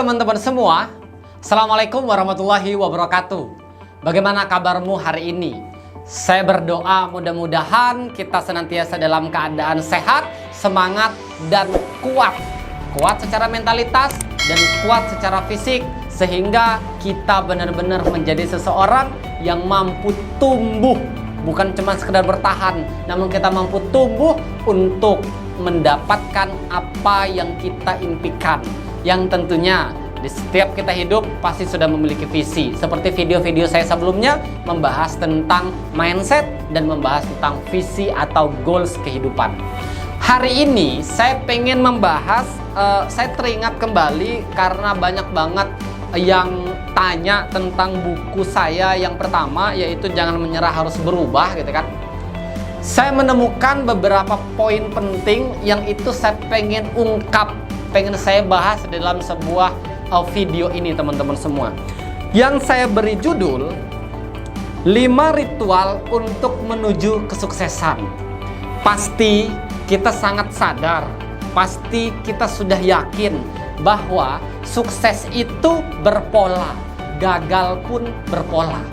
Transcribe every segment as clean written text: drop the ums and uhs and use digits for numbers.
teman-teman semua, Assalamualaikum warahmatullahi wabarakatuh. Bagaimana kabarmu hari ini? Saya berdoa mudah-mudahan kita senantiasa dalam keadaan sehat, semangat, dan kuat. Kuat secara mentalitas dan kuat secara fisik, sehingga kita benar-benar menjadi seseorang yang mampu tumbuh. Bukan cuma sekedar bertahan, namun kita mampu tumbuh untuk mendapatkan apa yang kita impikan. Yang tentunya di setiap kita hidup pasti sudah memiliki visi. Seperti video-video saya sebelumnya membahas tentang mindset dan membahas tentang visi atau goals kehidupan. Hari ini saya pengen membahas, saya teringat kembali karena banyak banget yang tanya tentang buku saya yang pertama, yaitu Jangan Menyerah Harus Berubah gitu kan. Saya menemukan beberapa poin penting yang itu saya pengen ungkap, pengen saya bahas dalam sebuah video ini teman-teman semua. Yang saya beri judul 5 ritual untuk menuju kesuksesan. Pasti kita sangat sadar, pasti kita sudah yakin bahwa sukses itu berpola, gagal pun berpola.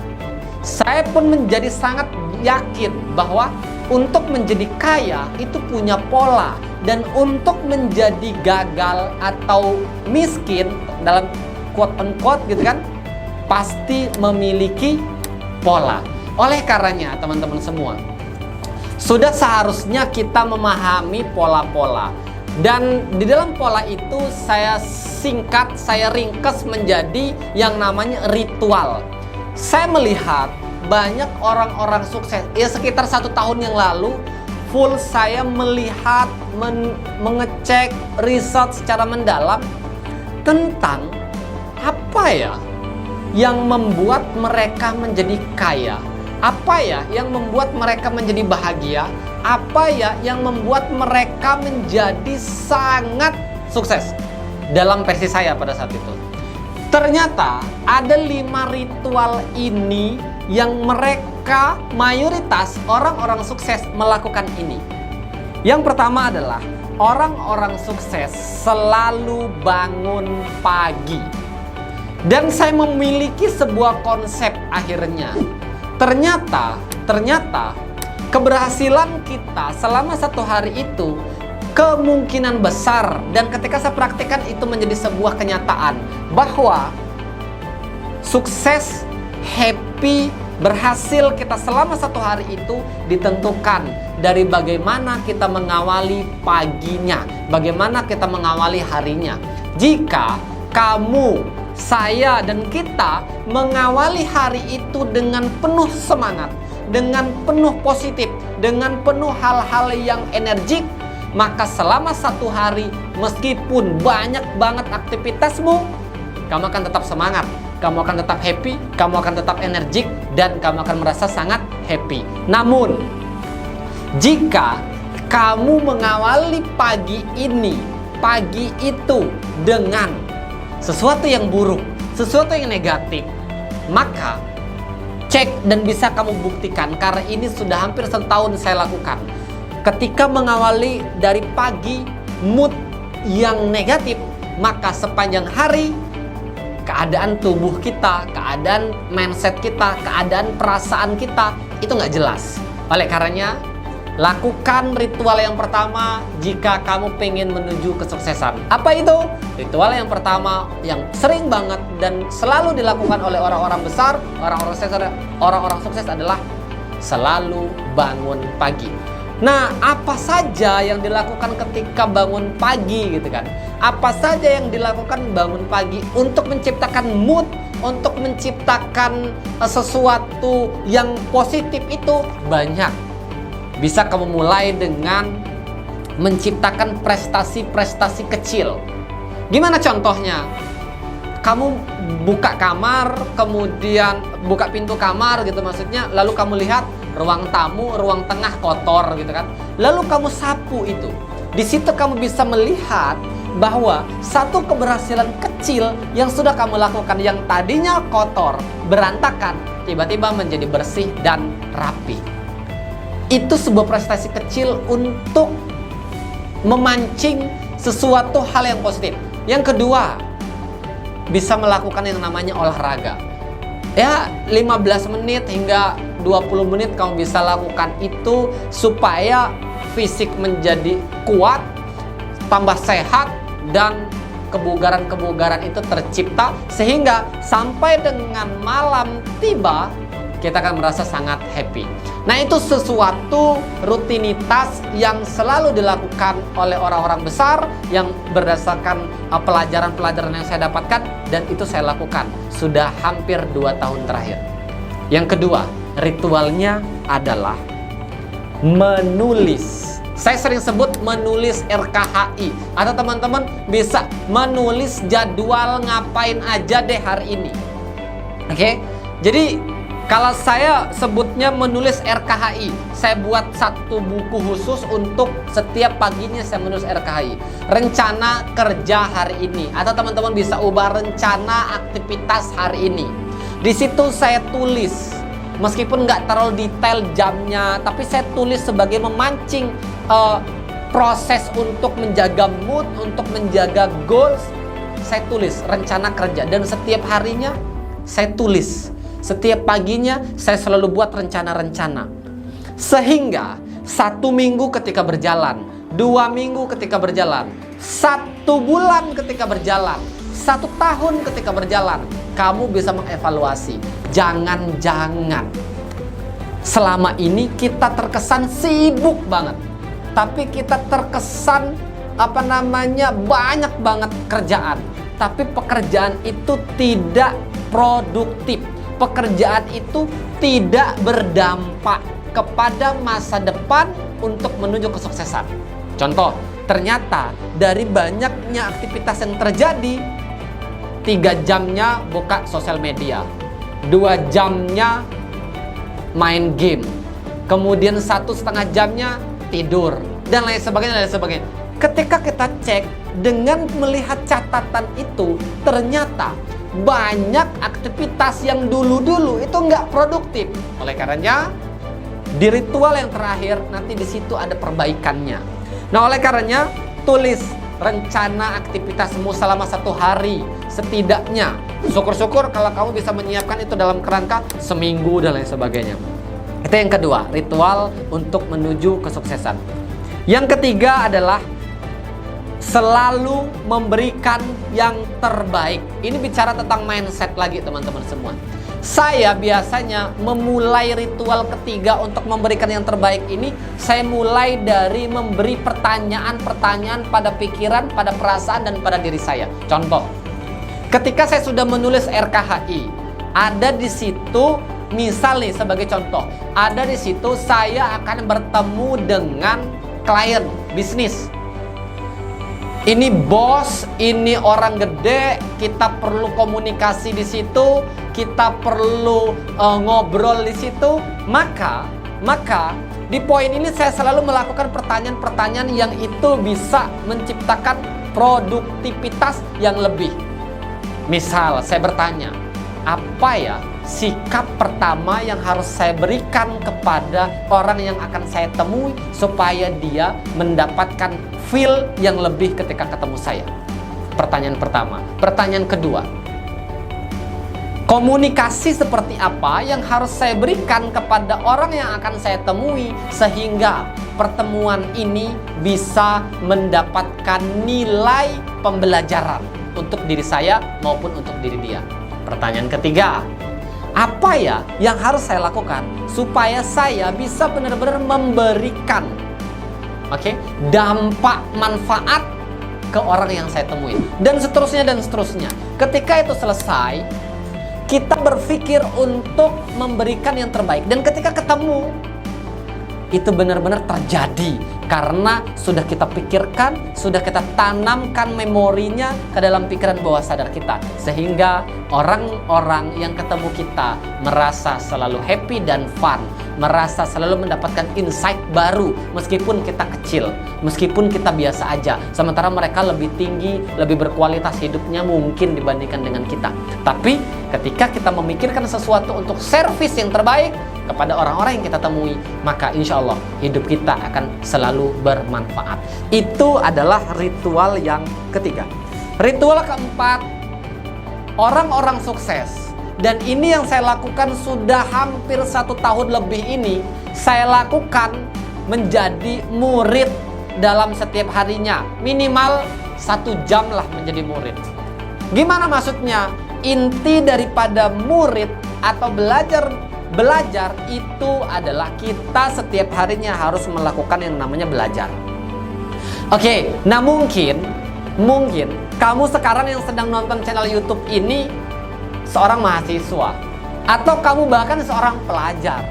Saya pun menjadi sangat yakin bahwa untuk menjadi kaya itu punya pola, dan untuk menjadi gagal atau miskin dalam quote unquote gitu kan, pasti memiliki pola. Oleh karenanya teman-teman semua, sudah seharusnya kita memahami pola-pola. Dan di dalam pola itu saya singkat, saya ringkas menjadi yang namanya ritual. Saya melihat banyak orang-orang sukses, ya sekitar 1 tahun yang lalu, full saya melihat, mengecek, riset secara mendalam tentang apa ya yang membuat mereka menjadi kaya, apa ya yang membuat mereka menjadi bahagia, apa ya yang membuat mereka menjadi sangat sukses dalam versi saya pada saat itu. Ternyata ada 5 ritual ini yang mereka, mayoritas orang-orang sukses melakukan ini. Yang pertama adalah orang-orang sukses selalu bangun pagi. Dan saya memiliki sebuah konsep akhirnya. Ternyata keberhasilan kita selama 1 hari itu kemungkinan besar, dan ketika saya praktikkan itu menjadi sebuah kenyataan bahwa sukses, happy, berhasil kita selama 1 hari itu ditentukan dari bagaimana kita mengawali paginya, bagaimana kita mengawali harinya. Jika kamu, saya, dan kita mengawali hari itu dengan penuh semangat, dengan penuh positif, dengan penuh hal-hal yang energik, maka selama 1 hari meskipun banyak banget aktivitasmu, kamu akan tetap semangat, kamu akan tetap happy, kamu akan tetap energik, dan kamu akan merasa sangat happy. Namun, jika kamu mengawali pagi itu dengan sesuatu yang buruk, sesuatu yang negatif, maka cek dan bisa kamu buktikan, karena ini sudah hampir 1 tahun saya lakukan. Ketika mengawali dari pagi mood yang negatif, maka sepanjang hari keadaan tubuh kita, keadaan mindset kita, keadaan perasaan kita itu nggak jelas. Oleh karenanya, lakukan ritual yang pertama jika kamu pengen menuju kesuksesan. Apa itu? Ritual yang pertama yang sering banget dan selalu dilakukan oleh orang-orang besar, orang-orang sukses adalah selalu bangun pagi. Nah, apa saja yang dilakukan ketika bangun pagi gitu kan? Apa saja yang dilakukan bangun pagi untuk menciptakan mood, untuk menciptakan sesuatu yang positif itu banyak. Bisa kamu mulai dengan menciptakan prestasi-prestasi kecil. Gimana contohnya? Kamu buka kamar, kemudian buka pintu kamar gitu maksudnya, lalu kamu lihat ruang tamu, ruang tengah kotor gitu kan. Lalu kamu sapu itu. Di situ kamu bisa melihat bahwa satu keberhasilan kecil yang sudah kamu lakukan yang tadinya kotor, berantakan, tiba-tiba menjadi bersih dan rapi. Itu sebuah prestasi kecil untuk memancing sesuatu hal yang positif. Yang kedua, bisa melakukan yang namanya olahraga. Ya, 15 menit hingga 20 menit kamu bisa lakukan itu supaya fisik menjadi kuat, tambah sehat, dan kebugaran-kebugaran itu tercipta, sehingga sampai dengan malam tiba kita akan merasa sangat happy. Nah, itu sesuatu rutinitas yang selalu dilakukan oleh orang-orang besar yang berdasarkan pelajaran-pelajaran yang saya dapatkan, dan itu saya lakukan sudah hampir 2 tahun terakhir. Yang kedua, ritualnya adalah menulis. Saya sering sebut menulis RKHI, atau teman-teman bisa menulis jadwal ngapain aja deh hari ini. Oke? Jadi kalau saya sebutnya menulis RKHI, saya buat satu buku khusus untuk setiap paginya saya menulis RKHI. Rencana kerja hari ini, atau teman-teman bisa ubah rencana aktivitas hari ini. Di situ saya tulis, meskipun nggak terlalu detail jamnya, tapi saya tulis sebagai memancing proses untuk menjaga mood, untuk menjaga goals. Saya tulis rencana kerja, dan setiap harinya saya tulis. Setiap paginya saya selalu buat rencana-rencana. Sehingga 1 minggu ketika berjalan, 2 minggu ketika berjalan, 1 bulan ketika berjalan, 1 tahun ketika berjalan, kamu bisa mengevaluasi. Jangan-jangan selama ini kita terkesan sibuk banget, tapi kita terkesan banyak banget kerjaan, tapi pekerjaan itu tidak produktif. Pekerjaan itu tidak berdampak kepada masa depan untuk menuju kesuksesan. Contoh, ternyata dari banyaknya aktivitas yang terjadi, 3 jamnya buka sosial media, 2 jamnya main game, kemudian 1,5 jamnya tidur, dan lain sebagainya, Ketika kita cek dengan melihat catatan itu, ternyata banyak aktivitas yang dulu-dulu itu nggak produktif. Oleh karenanya, di ritual yang terakhir nanti di situ ada perbaikannya. Nah, oleh karenanya tulis rencana aktivitasmu selama 1 hari setidaknya. Syukur-syukur kalau kamu bisa menyiapkan itu dalam kerangka seminggu dan lain sebagainya. Itu yang kedua, ritual untuk menuju kesuksesan. Yang ketiga adalah selalu memberikan yang terbaik. Ini bicara tentang mindset lagi, teman-teman semua. Saya biasanya memulai ritual ketiga untuk memberikan yang terbaik ini, saya mulai dari memberi pertanyaan-pertanyaan pada pikiran, pada perasaan, dan pada diri saya. Contoh, ketika saya sudah menulis RKHI, ada di situ, misal nih sebagai contoh, ada di situ saya akan bertemu dengan klien bisnis. Ini bos, ini orang gede, kita perlu komunikasi di situ, kita perlu ngobrol di situ. Maka di poin ini saya selalu melakukan pertanyaan-pertanyaan yang itu bisa menciptakan produktivitas yang lebih. Misal saya bertanya, apa ya sikap pertama yang harus saya berikan kepada orang yang akan saya temui supaya dia mendapatkan feel yang lebih ketika ketemu saya? Pertanyaan pertama. Pertanyaan kedua, komunikasi seperti apa yang harus saya berikan kepada orang yang akan saya temui sehingga pertemuan ini bisa mendapatkan nilai pembelajaran untuk diri saya maupun untuk diri dia? Pertanyaan ketiga, apa ya yang harus saya lakukan supaya saya bisa benar-benar memberikan dampak manfaat ke orang yang saya temui, dan seterusnya dan seterusnya. Ketika itu selesai, kita berpikir untuk memberikan yang terbaik, dan ketika ketemu itu benar-benar terjadi karena sudah kita pikirkan, sudah kita tanamkan memorinya ke dalam pikiran bawah sadar kita, sehingga orang-orang yang ketemu kita merasa selalu happy dan fun, merasa selalu mendapatkan insight baru, meskipun kita kecil, meskipun kita biasa aja, sementara mereka lebih tinggi, lebih berkualitas hidupnya mungkin dibandingkan dengan kita. Tapi ketika kita memikirkan sesuatu untuk servis yang terbaik kepada orang-orang yang kita temui, maka insya Allah hidup kita akan selalu bermanfaat. Itu adalah ritual yang ketiga. Ritual keempat orang-orang sukses. Dan ini yang saya lakukan sudah hampir 1 tahun lebih ini. Saya lakukan menjadi murid dalam setiap harinya. Minimal 1 jam lah menjadi murid. Gimana maksudnya? Inti daripada murid atau belajar itu adalah kita setiap harinya harus melakukan yang namanya belajar. Oke, nah mungkin kamu sekarang yang sedang nonton channel YouTube ini seorang mahasiswa, atau kamu bahkan seorang pelajar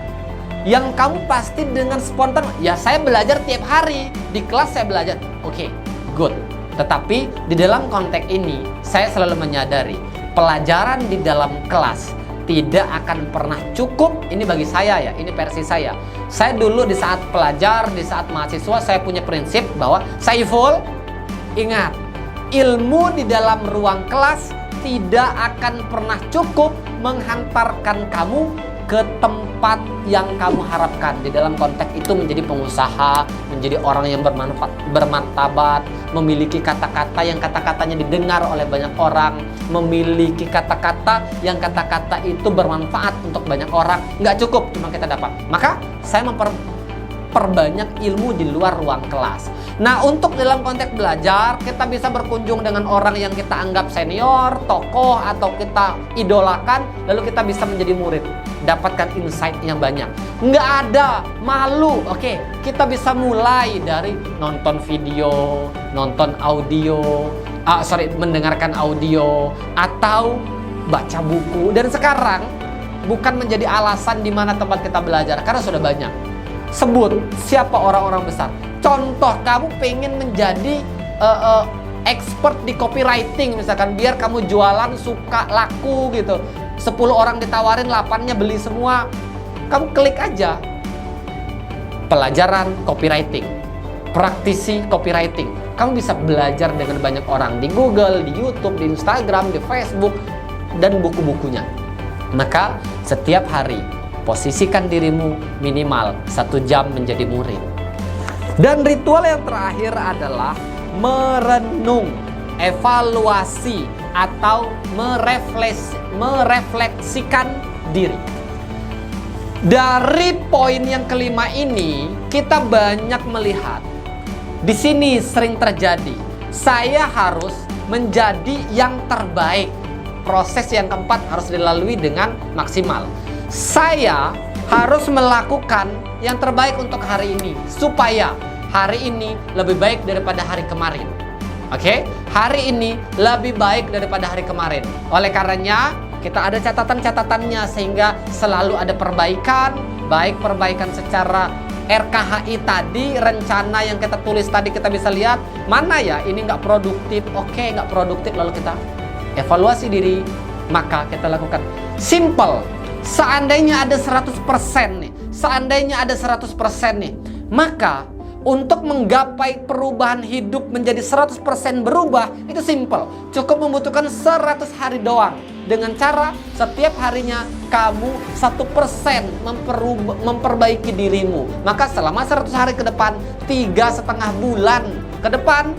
yang kamu pasti dengan spontan, ya saya belajar tiap hari, di kelas saya belajar. Oke, good. Tetapi di dalam konteks ini saya selalu menyadari pelajaran di dalam kelas tidak akan pernah cukup. Ini bagi saya ya, ini versi saya. Saya dulu di saat pelajar, di saat mahasiswa, saya punya prinsip bahwa Saiful, ingat, ilmu di dalam ruang kelas tidak akan pernah cukup menghantarkan kamu ke tempat yang kamu harapkan. Di dalam konteks itu menjadi pengusaha, menjadi orang yang bermartabat, memiliki kata-kata yang kata-katanya didengar oleh banyak orang, memiliki kata-kata yang kata-kata itu bermanfaat untuk banyak orang. Nggak cukup cuma kita dapat. Maka saya memperbanyak ilmu di luar ruang kelas. Nah, untuk dalam konteks belajar, kita bisa berkunjung dengan orang yang kita anggap senior, tokoh, atau kita idolakan, lalu kita bisa menjadi murid, dapatkan insight yang banyak. Nggak ada malu, oke. Kita bisa mulai dari nonton video, nonton audio, mendengarkan audio, atau baca buku. Dan sekarang bukan menjadi alasan di mana tempat kita belajar, karena sudah banyak. Sebut siapa orang-orang besar. Contoh, kamu pengen menjadi expert di copywriting misalkan, biar kamu jualan suka laku gitu. 10 orang ditawarin, 8-nya beli semua. Kamu klik aja pelajaran copywriting, praktisi copywriting. Kamu bisa belajar dengan banyak orang di Google, di YouTube, di Instagram, di Facebook, dan buku-bukunya. Maka setiap hari posisikan dirimu minimal 1 jam menjadi murid. Dan ritual yang terakhir adalah merenung, evaluasi, atau merefleksikan diri. Dari poin yang kelima ini, kita banyak melihat di sini sering terjadi, saya harus menjadi yang terbaik. Proses yang keempat harus dilalui dengan maksimal. Saya harus melakukan yang terbaik untuk hari ini, supaya hari ini lebih baik daripada hari kemarin. Oke, hari ini lebih baik daripada hari kemarin. Oleh karenanya, kita ada catatan-catatannya sehingga selalu ada perbaikan, baik perbaikan secara RKHI tadi, rencana yang kita tulis tadi, kita bisa lihat mana ya ini nggak produktif. Oke, nggak produktif, lalu kita evaluasi diri, maka kita lakukan. Simple. Seandainya ada 100% nih, seandainya ada 100% nih, maka untuk menggapai perubahan hidup menjadi 100% berubah, itu simple. Cukup membutuhkan 100 hari doang. Dengan cara setiap harinya kamu 1% memperbaiki dirimu. Maka selama 100 hari ke depan, 3,5 bulan ke depan,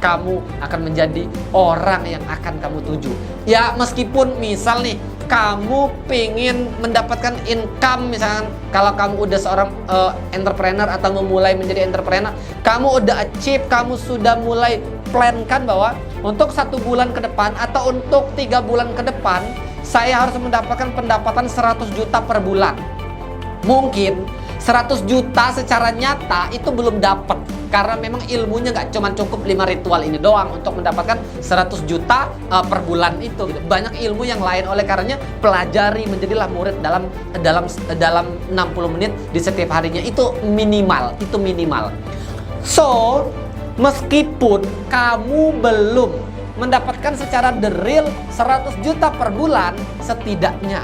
kamu akan menjadi orang yang akan kamu tuju. Ya, meskipun misal nih, kamu pengen mendapatkan income, misalkan kalau kamu udah seorang entrepreneur atau memulai menjadi entrepreneur, kamu udah achieve, kamu sudah mulai plankan bahwa untuk 1 bulan ke depan atau untuk 3 bulan ke depan, saya harus mendapatkan pendapatan 100 juta per bulan. Mungkin 100 juta secara nyata itu belum dapat, karena memang ilmunya nggak cuma cukup 5 ritual ini doang untuk mendapatkan 100 juta per bulan itu. Banyak ilmu yang lain. Oleh karenanya pelajari, menjadilah murid dalam 60 menit di setiap harinya. Itu minimal, itu minimal. So, meskipun kamu belum mendapatkan secara the real 100 juta per bulan, setidaknya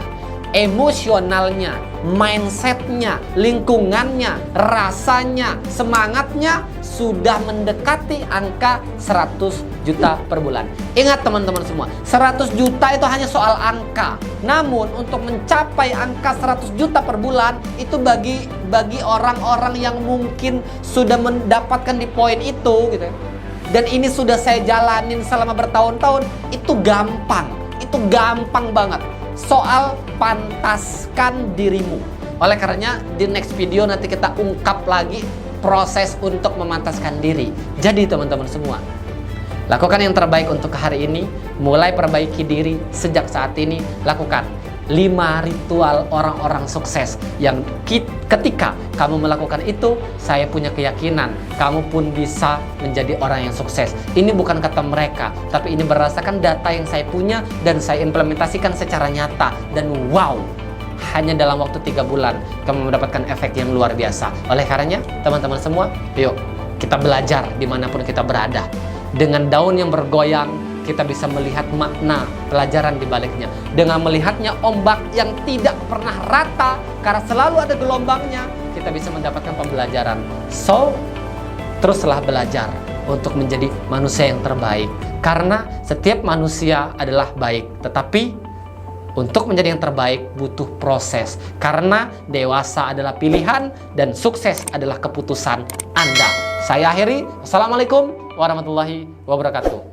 emosionalnya, mindsetnya, lingkungannya, rasanya, semangatnya sudah mendekati angka 100 juta per bulan. Ingat teman-teman semua, 100 juta itu hanya soal angka. Namun untuk mencapai angka 100 juta per bulan, itu bagi orang-orang yang mungkin sudah mendapatkan di poin itu gitu. Dan ini sudah saya jalanin selama bertahun-tahun, itu gampang. itu gampang banget. Soal pantaskan dirimu. Oleh karenanya di next video nanti kita ungkap lagi proses untuk memantaskan diri. Jadi teman-teman semua, lakukan yang terbaik untuk hari ini. Mulai perbaiki diri sejak saat ini. Lakukan 5 ritual orang-orang sukses yang ketika kamu melakukan itu, saya punya keyakinan kamu pun bisa menjadi orang yang sukses. Ini bukan kata mereka, tapi ini berdasarkan data yang saya punya dan saya implementasikan secara nyata. Dan wow, hanya dalam waktu 3 bulan kamu mendapatkan efek yang luar biasa. Oleh karenanya teman-teman semua, yuk kita belajar dimanapun kita berada. Dengan daun yang bergoyang, kita bisa melihat makna pelajaran di baliknya. Dengan melihatnya ombak yang tidak pernah rata, karena selalu ada gelombangnya, kita bisa mendapatkan pembelajaran. So, teruslah belajar untuk menjadi manusia yang terbaik. Karena setiap manusia adalah baik, tetapi untuk menjadi yang terbaik butuh proses. Karena dewasa adalah pilihan dan sukses adalah keputusan Anda. Saya akhiri. Assalamualaikum warahmatullahi wabarakatuh.